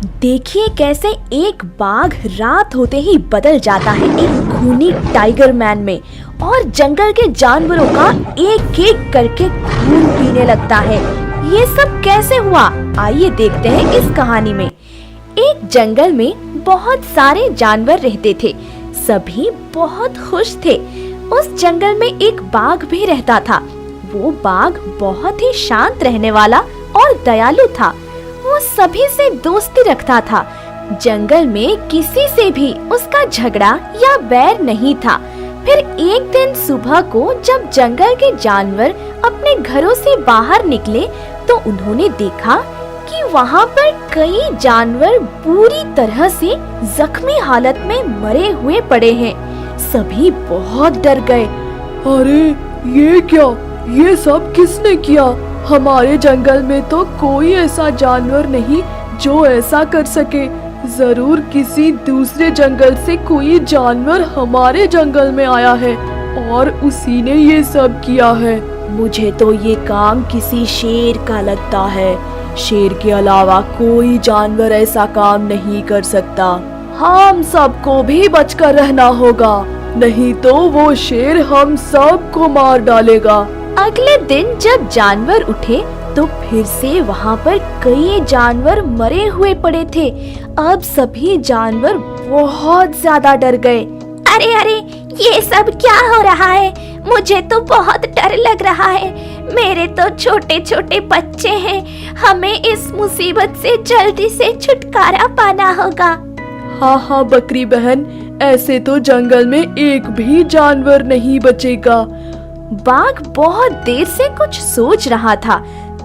देखिए कैसे एक बाघ रात होते ही बदल जाता है एक खूनी टाइगर मैन में और जंगल के जानवरों का एक एक करके खून पीने लगता है। ये सब कैसे हुआ, आइए देखते हैं इस कहानी में। एक जंगल में बहुत सारे जानवर रहते थे, सभी बहुत खुश थे। उस जंगल में एक बाघ भी रहता था। वो बाघ बहुत ही शांत रहने वाला और दयालु था। वो सभी से दोस्ती रखता था। जंगल में किसी से भी उसका झगड़ा या बैर नहीं था। फिर एक दिन सुबह को जब जंगल के जानवर अपने घरों से बाहर निकले तो उन्होंने देखा कि वहाँ पर कई जानवर बुरी तरह से जख्मी हालत में मरे हुए पड़े हैं। सभी बहुत डर गए। अरे ये क्या, ये सब किसने किया? हमारे जंगल में तो कोई ऐसा जानवर नहीं जो ऐसा कर सके। जरूर किसी दूसरे जंगल से कोई जानवर हमारे जंगल में आया है और उसी ने ये सब किया है। मुझे तो ये काम किसी शेर का लगता है। शेर के अलावा कोई जानवर ऐसा काम नहीं कर सकता। हम सबको भी बचकर रहना होगा, नहीं तो वो शेर हम सबको मार डालेगा। अगले दिन जब जानवर उठे तो फिर से वहाँ पर कई जानवर मरे हुए पड़े थे। अब सभी जानवर बहुत ज्यादा डर गए। अरे अरे, ये सब क्या हो रहा है? मुझे तो बहुत डर लग रहा है। मेरे तो छोटे छोटे बच्चे हैं। हमें इस मुसीबत से जल्दी से छुटकारा पाना होगा। हाँ बकरी बहन, ऐसे तो जंगल में एक भी जानवर नहीं बचेगा। बाघ बहुत देर से कुछ सोच रहा था।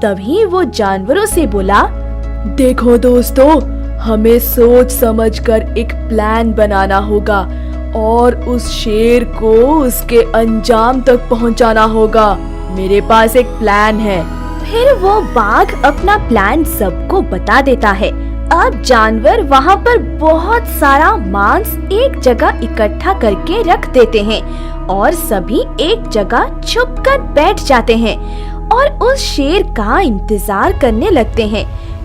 तभी वो जानवरों से बोला, देखो दोस्तों, हमें सोच समझकर एक प्लान बनाना होगा और उस शेर को उसके अंजाम तक पहुंचाना होगा। मेरे पास एक प्लान है। फिर वो बाघ अपना प्लान सबको बता देता है। अब जानवर वहाँ पर बहुत सारा मांस एक जगह इकट्ठा करके रख देते हैं और सभी एक जगह छुपकर बैठ जाते हैं और उस शेर का इंतजार करने लगते हैं।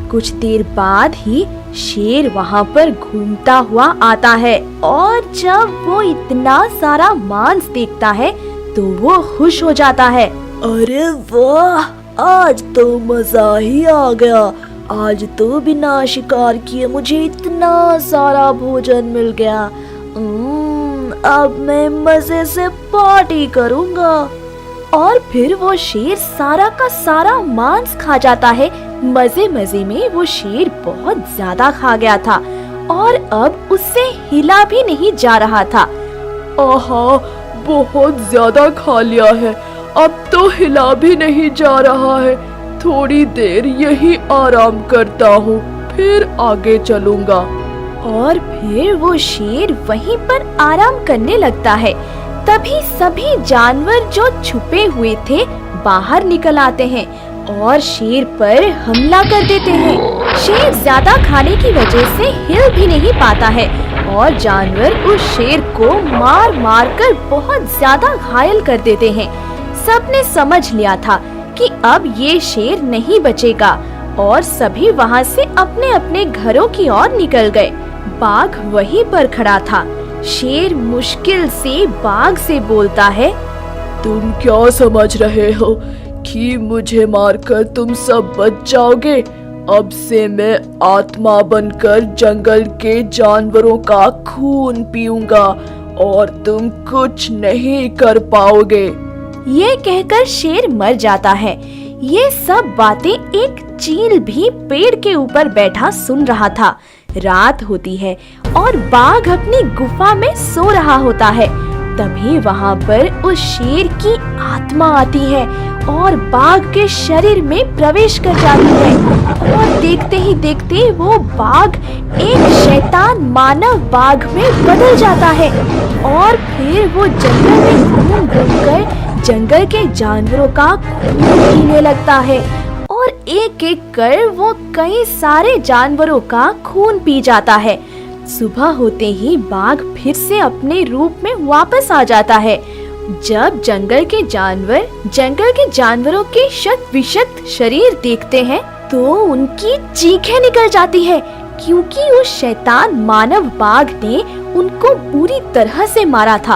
कुछ देर बाद ही शेर वहाँ पर घूमता हुआ आता है और जब वो इतना सारा मांस देखता है तो वो खुश हो जाता है। अरे वाह, आज तो मजा ही आ गया। आज तो बिना शिकार किए मुझे इतना सारा भोजन मिल गया। अब मैं मजे से पार्टी करूँगा। और फिर वो शेर सारा का सारा मांस खा जाता है। मजे मजे में वो शेर बहुत ज्यादा खा गया था और अब उससे हिला भी नहीं जा रहा था। आहा, बहुत ज्यादा खा लिया है, अब तो हिला भी नहीं जा रहा है। थोड़ी देर यही आराम करता हूँ, फिर आगे चलूँगा। और फिर वो शेर वहीं पर आराम करने लगता है। तभी सभी जानवर जो छुपे हुए थे बाहर निकल आते हैं और शेर पर हमला कर देते हैं। शेर ज्यादा खाने की वजह से हिल भी नहीं पाता है और जानवर उस शेर को मार मार कर बहुत ज्यादा घायल कर देते हैं। सबने समझ लिया था कि अब ये शेर नहीं बचेगा और सभी वहाँ से अपने अपने घरों की ओर निकल गए। बाघ वहीं पर खड़ा था। शेर मुश्किल से बाघ से बोलता है, तुम क्या समझ रहे हो कि मुझे मारकर तुम सब बच जाओगे? अब से मैं आत्मा बनकर जंगल के जानवरों का खून पीऊंगा और तुम कुछ नहीं कर पाओगे। ये कहकर शेर मर जाता है। ये सब बातें एक चील भी पेड़ के ऊपर बैठा सुन रहा था। रात होती है और बाघ अपनी गुफा में सो रहा होता है। तभी वहाँ पर उस शेर की आत्मा आती है और बाघ के शरीर में प्रवेश कर जाती है और देखते ही देखते वो बाघ एक शैतान मानव बाघ में बदल जाता है और फिर वो जंगल में घूम घूम कर जंगल के जानवरों का खून पीने लगता है और एक एक कर वो कई सारे जानवरों का खून पी जाता है। सुबह होते ही बाघ फिर से अपने रूप में वापस आ जाता है। जब जंगल के जानवरों के शत विशत शरीर देखते हैं तो उनकी चीखें निकल जाती है। क्योंकि उस शैतान मानव बाघ ने उनको बुरी तरह से मारा था।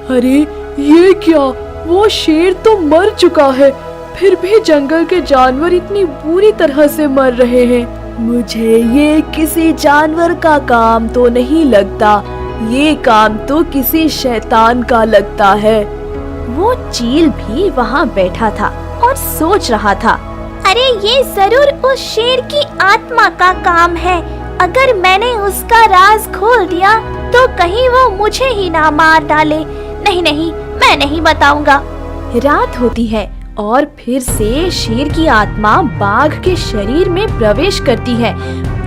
अरे ये क्या, वो शेर तो मर चुका है, फिर भी जंगल के जानवर इतनी बुरी तरह से मर रहे हैं। मुझे ये किसी जानवर का काम तो नहीं लगता, ये काम तो किसी शैतान का लगता है। वो चील भी वहाँ बैठा था और सोच रहा था, अरे ये जरूर उस शेर की आत्मा का काम है। अगर मैंने उसका राज खोल दिया तो कहीं वो मुझे ही ना मार डाले। नहीं नहीं, मैं नहीं बताऊंगा। रात होती है और फिर से शेर की आत्मा बाघ के शरीर में प्रवेश करती है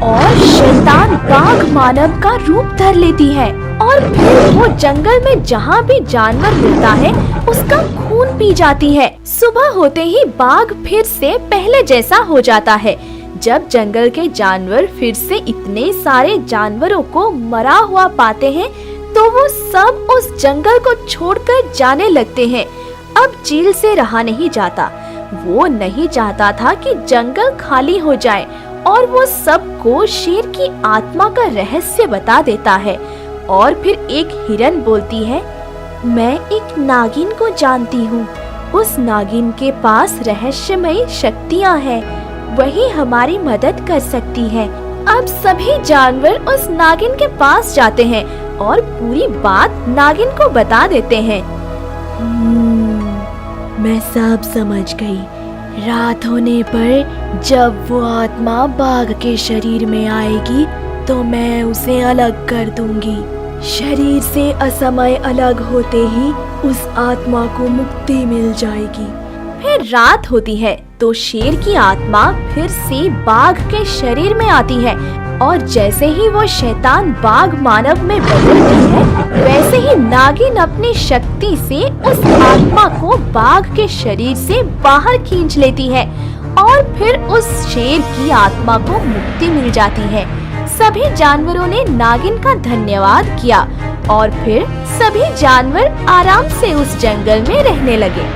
और शैतान बाघ मानव का रूप धर लेती है और फिर वो जंगल में जहाँ भी जानवर मिलता है उसका खून पी जाती है। सुबह होते ही बाघ फिर से पहले जैसा हो जाता है। जब जंगल के जानवर फिर से इतने सारे जानवरों को मरा हुआ पाते हैं तो वो सब उस जंगल को छोड़कर जाने लगते हैं। अब चील से रहा नहीं जाता। वो नहीं चाहता था कि जंगल खाली हो जाए और वो सबको शेर की आत्मा का रहस्य बता देता है। और फिर एक हिरन बोलती है, मैं एक नागिन को जानती हूँ। उस नागिन के पास रहस्यमयी शक्तियाँ हैं, वही हमारी मदद कर सकती है। अब सभी जानवर उस नागिन के पास जाते हैं और पूरी बात नागिन को बता देते हैं। मैं सब समझ गई। रात होने पर जब वो आत्मा बाघ के शरीर में आएगी तो मैं उसे अलग कर दूंगी। शरीर से असमय अलग होते ही उस आत्मा को मुक्ति मिल जाएगी। फिर रात होती है तो शेर की आत्मा फिर से बाघ के शरीर में आती है और जैसे ही वो शैतान बाघ मानव में बदलती है वैसे ही नागिन अपनी शक्ति से उस आत्मा को बाघ के शरीर से बाहर खींच लेती है और फिर उस शेर की आत्मा को मुक्ति मिल जाती है। सभी जानवरों ने नागिन का धन्यवाद किया और फिर सभी जानवर आराम से उस जंगल में रहने लगे।